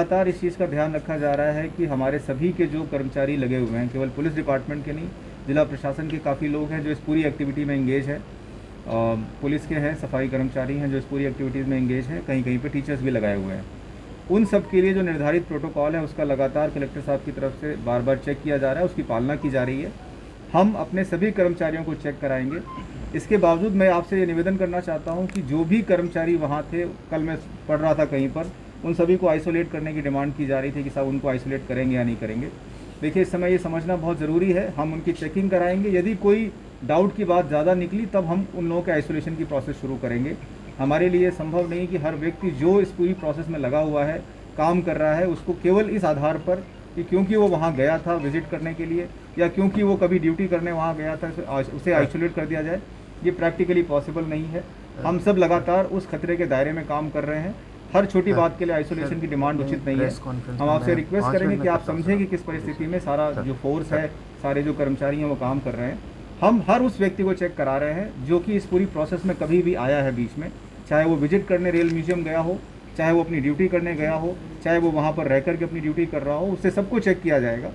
लगातार इस चीज़ का ध्यान रखा जा रहा है कि हमारे सभी के जो कर्मचारी लगे हुए हैं, केवल पुलिस डिपार्टमेंट के नहीं, जिला प्रशासन के काफ़ी लोग हैं जो इस पूरी एक्टिविटी में इंगेज है। पुलिस के हैं, सफाई कर्मचारी हैं जो इस पूरी एक्टिविटीज़ में इंगेज हैं, कहीं कहीं पे टीचर्स भी लगाए हुए हैं। उन सब के लिए जो निर्धारित प्रोटोकॉल है उसका लगातार कलेक्टर साहब की तरफ से बार बार चेक किया जा रहा है, उसकी पालना की जा रही है। हम अपने सभी कर्मचारियों को चेक कराएंगे। इसके बावजूद मैं आपसे ये निवेदन करना चाहता हूँ कि जो भी कर्मचारी वहाँ थे, कल मैं पढ़ रहा था कहीं पर, उन सभी को आइसोलेट करने की डिमांड की जा रही थी कि साहब उनको आइसोलेट करेंगे या नहीं करेंगे। देखिए, इस समय ये समझना बहुत ज़रूरी है। हम उनकी चेकिंग कराएंगे, यदि कोई डाउट की बात ज़्यादा निकली तब हम उन लोगों के आइसोलेशन की प्रोसेस शुरू करेंगे। हमारे लिए संभव नहीं कि हर व्यक्ति जो इस पूरी प्रोसेस में लगा हुआ है, काम कर रहा है, उसको केवल इस आधार पर कि क्योंकि वो वहाँ गया था विजिट करने के लिए या क्योंकि वो कभी ड्यूटी करने वहाँ गया था उसे आइसोलेट कर दिया जाए। ये प्रैक्टिकली पॉसिबल नहीं है। हम सब लगातार उस खतरे के दायरे में काम कर रहे हैं। हर छोटी बात के लिए आइसोलेशन की डिमांड उचित नहीं है। हम आपसे रिक्वेस्ट करेंगे कि आप समझें कि किस परिस्थिति में सारा जो फोर्स है, सारे जो कर्मचारी हैं वो काम कर रहे हैं। हम हर उस व्यक्ति को चेक करा रहे हैं जो कि इस पूरी प्रोसेस में कभी भी आया है बीच में, चाहे वो विजिट करने रेल म्यूजियम गया हो, चाहे वो अपनी ड्यूटी करने गया हो, चाहे वो वहाँ पर रह करके अपनी ड्यूटी कर रहा हो, उससे सबको चेक किया जाएगा।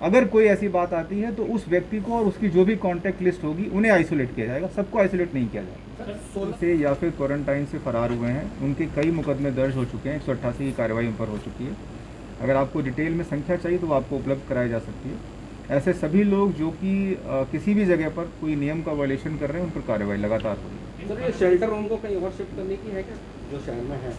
अगर कोई ऐसी बात आती है तो उस व्यक्ति को और उसकी जो भी कॉन्टैक्ट लिस्ट होगी उन्हें आइसोलेट किया जाएगा, सबको आइसोलेट नहीं किया जाएगा। से या फिर क्वारंटाइन से फरार हुए हैं, उनके कई मुकदमे दर्ज हो चुके हैं, 188 की कार्रवाई उन पर हो चुकी है। अगर आपको डिटेल में संख्या चाहिए तो वो आपको उपलब्ध कराई जा सकती है। ऐसे सभी लोग जो कि किसी भी जगह पर कोई नियम का वायलेशन कर रहे हैं, उन पर कार्रवाई लगातार हो रही है। सर, ये शेल्टर होम को कहीं और शिफ्ट करने की है क्या, जो शहर में है?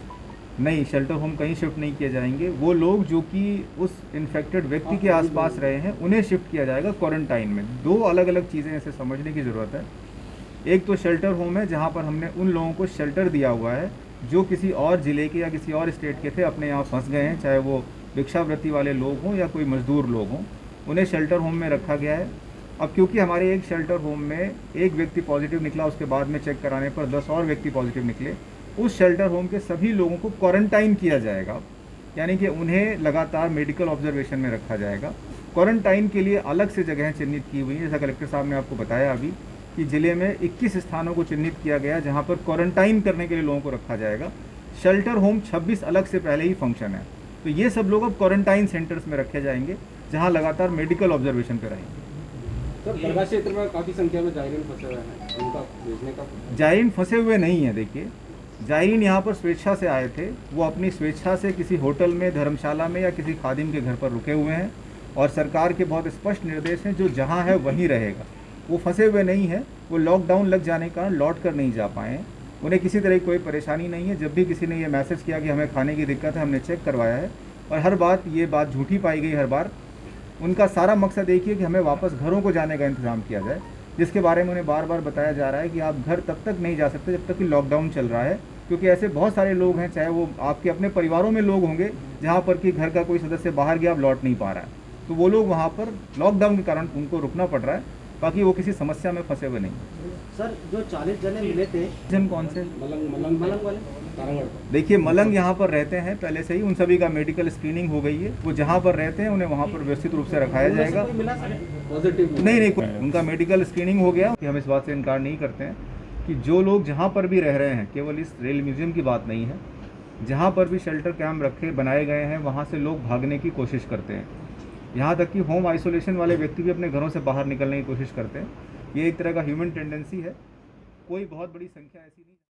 नहीं, शेल्टर होम कहीं शिफ्ट नहीं किए जाएंगे। वो लोग जो कि उस इन्फेक्टेड व्यक्ति के आसपास रहे हैं उन्हें शिफ्ट किया जाएगा क्वारंटाइन में। दो अलग अलग चीज़ें ऐसे समझने की ज़रूरत है। एक तो शेल्टर होम है जहाँ पर हमने उन लोगों को शेल्टर दिया हुआ है जो किसी और ज़िले के या किसी और स्टेट के थे, अपने यहाँ फंस गए हैं, चाहे वो भिक्षावृत्ति वाले लोग हों या कोई मजदूर लोग हों, उन्हें शेल्टर होम में रखा गया है। अब क्योंकि हमारे एक शेल्टर होम में एक व्यक्ति पॉजिटिव निकला, उसके बाद में चेक कराने पर 10 और व्यक्ति पॉजिटिव निकले, उस शेल्टर होम के सभी लोगों को क्वारंटाइन किया जाएगा, यानी कि उन्हें लगातार मेडिकल ऑब्जर्वेशन में रखा जाएगा। क्वारंटाइन के लिए अलग से जगहें चिन्हित की हुई हैं, जैसा कलेक्टर साहब ने आपको बताया अभी कि ज़िले में 21 स्थानों को चिन्हित किया गया जहां पर क्वारंटाइन करने के लिए लोगों को रखा जाएगा। शेल्टर होम 26 अलग से पहले ही फंक्शन है, तो ये सब लोग अब क्वारंटाइन सेंटर्स में रखे जाएंगे जहाँ लगातार मेडिकल ऑब्जर्वेशन पर रहेंगे। सर, दरगाह क्षेत्र में काफ़ी संख्या में जायरीन फंसे हुए हैं, उनका भेजने का? जायरीन फंसे हुए नहीं है। देखिए, जायरीन यहाँ पर स्वेच्छा से आए थे, वो अपनी स्वेच्छा से किसी होटल में, धर्मशाला में या किसी खादिम के घर पर रुके हुए हैं और सरकार के बहुत स्पष्ट निर्देश हैं जो जहाँ है वहीं रहेगा। वो फंसे हुए नहीं है, वो लॉकडाउन लग जाने का लौट कर नहीं जा पाए हैं, उन्हें किसी तरह की कोई परेशानी नहीं है। जब भी किसी ने ये मैसेज किया कि हमें खाने की दिक्कत है, हमने चेक करवाया है और हर बात ये बात झूठी पाई गई। हर बार उनका सारा मकसद एक ही है कि हमें वापस घरों को जाने का इंतज़ाम किया जाए, जिसके बारे में उन्हें बार बार बताया जा रहा है कि आप घर तब तक नहीं जा सकते जब तक कि लॉकडाउन चल रहा है, क्योंकि ऐसे बहुत सारे लोग हैं, चाहे वो आपके अपने परिवारों में लोग होंगे जहाँ पर कि घर का कोई सदस्य बाहर गया, अब लौट नहीं पा रहा है, तो वो लोग वहाँ पर लॉकडाउन के कारण उनको रुकना पड़ रहा है, बाकी वो किसी समस्या में फंसे हुए नहीं। सर, जो 40 जने मिले थे, जन कौन से? मलंग वाले देखिए, मलंग यहाँ पर रहते हैं पहले से ही, उन सभी का मेडिकल स्क्रीनिंग हो गई है। वो जहाँ पर रहते हैं उन्हें वहाँ पर व्यवस्थित रूप से रखाया जाएगा। पॉजिटिव नहीं, उनका मेडिकल स्क्रीनिंग हो गया। कि हम इस बात से इनकार नहीं करते हैं कि जो लोग जहाँ पर भी रह रहे हैं, केवल इस रेल म्यूजियम की बात नहीं है, जहाँ पर भी शेल्टर कैंप बनाए गए हैं वहाँ से लोग भागने की कोशिश करते हैं। यहाँ तक कि होम आइसोलेशन वाले व्यक्ति भी अपने घरों से बाहर निकलने की कोशिश करते हैं। ये एक तरह का ह्यूमन टेंडेंसी है, कोई बहुत बड़ी संख्या ऐसी नहीं।